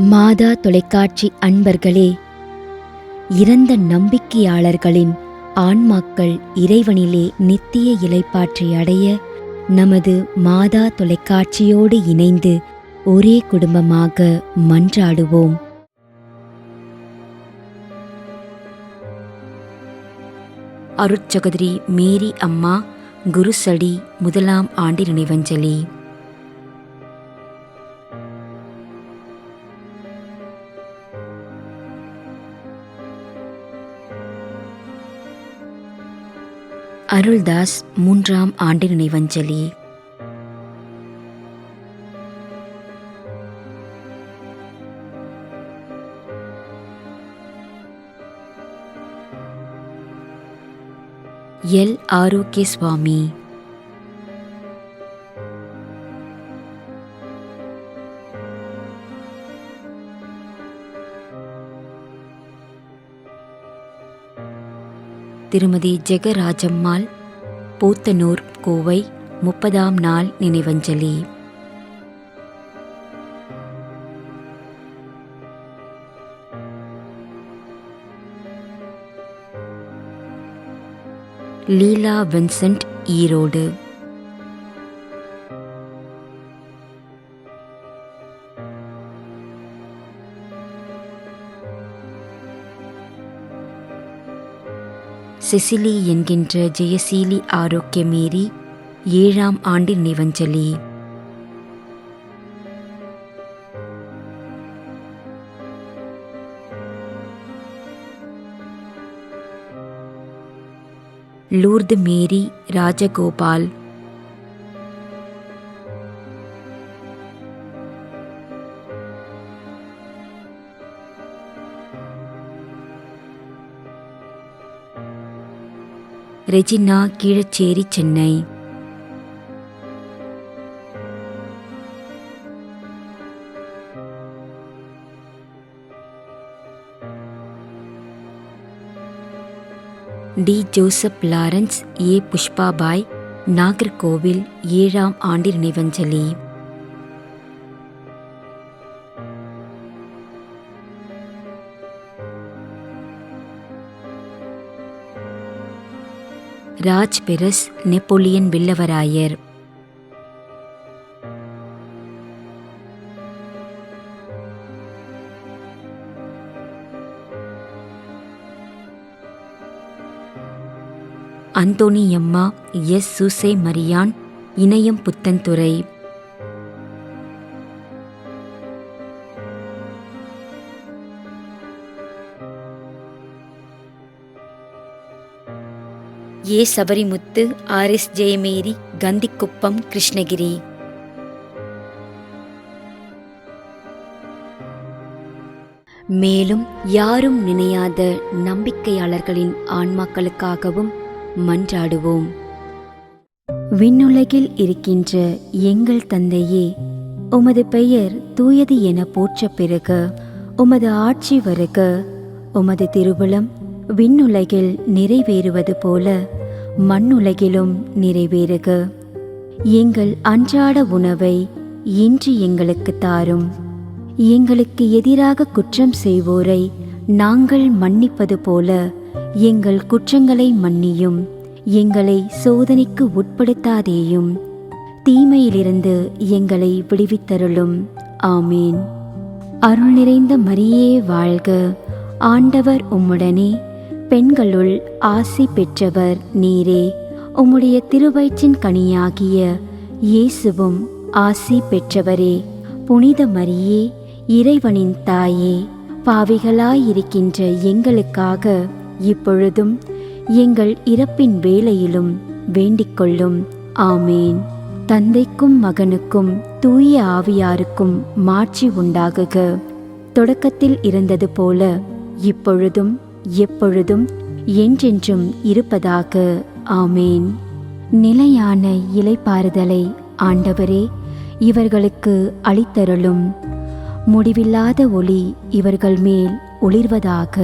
மாதா தொலைக்காட்சி அன்பர்களே, இறந்த நம்பிக்கையாளர்களின் ஆன்மாக்கள் இறைவனிலே நித்திய இளைப்பாற்றி அடைய நமது மாதா தொலைக்காட்சியோடு இணைந்து ஒரே குடும்பமாக மன்றாடுவோம். அருட்சகோதரி மேரி அம்மா குருசடி 1ஆம் ஆண்டு நினைவஞ்சலி. அருள்தாஸ் 3ஆம் ஆண்டு நினைவஞ்சலி. எல் ஆரோக்கிய சுவாமி. திருமதி ஜெகராஜம்மாள், போத்தனூர், கோவை 30ஆம் நாள் நினைவஞ்சலி. லீலா வின்சென்ட், ஈரோடு. செசிலி என்கின்ற ஜெயசீலி ஆரோக்கிய மேரி 7ஆம் ஆண்டு நினைவஞ்சலி. Lourdu Mary Rajagopal. Regina, Keezhacheri, Chennai. T Joseph Lawrence, A Pushpabai, Nagercoil 7ஆம் ஆண்டு நினைவஞ்சலி. Raj Peres, Napoleon Villavarayar. Anthoniamma, S Susai Mariyan, Inayam, Puthenthurai. A Sabarimuthu, RS. Jayamary, Kandikuppam, Krishnagiri. மேலும் யாரும் நினையாத நம்பிக்கையாளர்களின் ஆன்மாக்களுக்காகவும் மன்றாடுவோம். விண்ணுலகில் இருக்கின்ற எங்கள் தந்தையே, உமது பெயர் தூயது என போற்ற பெறுக. உமது ஆட்சி வருக. உமது திருவுளம் விண்ணுலகில் நிறைவேறுவது போல மண்ணுலகிலும் நிறைவேறுக. எங்கள் அன்றாட உணவை இன்று எங்களுக்கு தாரும். எங்களுக்கு எதிராக குற்றம் செய்வோரை நாங்கள் மன்னிப்பது போல எங்கள் குற்றங்களை மன்னியும். எங்களை சோதனைக்கு உட்படுத்தாதேயும், தீமையிலிருந்து எங்களை விடுவித்தருளும். ஆமீன். அருள் நிறைந்த மரியே வாழ்க. ஆண்டவர் உம்முடனே, பெண்களுள் ஆசி பெற்றவர் நீரே. உம்முடைய திருவயிற்றின் கனியாகிய இயேசுவும் ஆசி பெற்றவரே. புனித மரியே, இறைவனின் தாயே, பாவிகளாயிருக்கின்ற எங்களுக்காக இப்பொழுதும் எங்கள் இறப்பின் வேளையிலும் வேண்டிக்கொள்ளும். ஆமேன். தந்தைக்கும் மகனுக்கும் தூய ஆவியாருக்கும் மாட்சி உண்டாகுக. தொடக்கத்தில் இருந்தது போல இப்பொழுதும் எப்பொழுதும் என்றென்றும் இருப்பதாக. ஆமேன். நிலையான இளைப்பாறுதலை ஆண்டவரே இவர்களுக்கு அளித்தருளும். முடிவில்லாத ஒளி இவர்கள் மேல் ஒளிர்வதாக.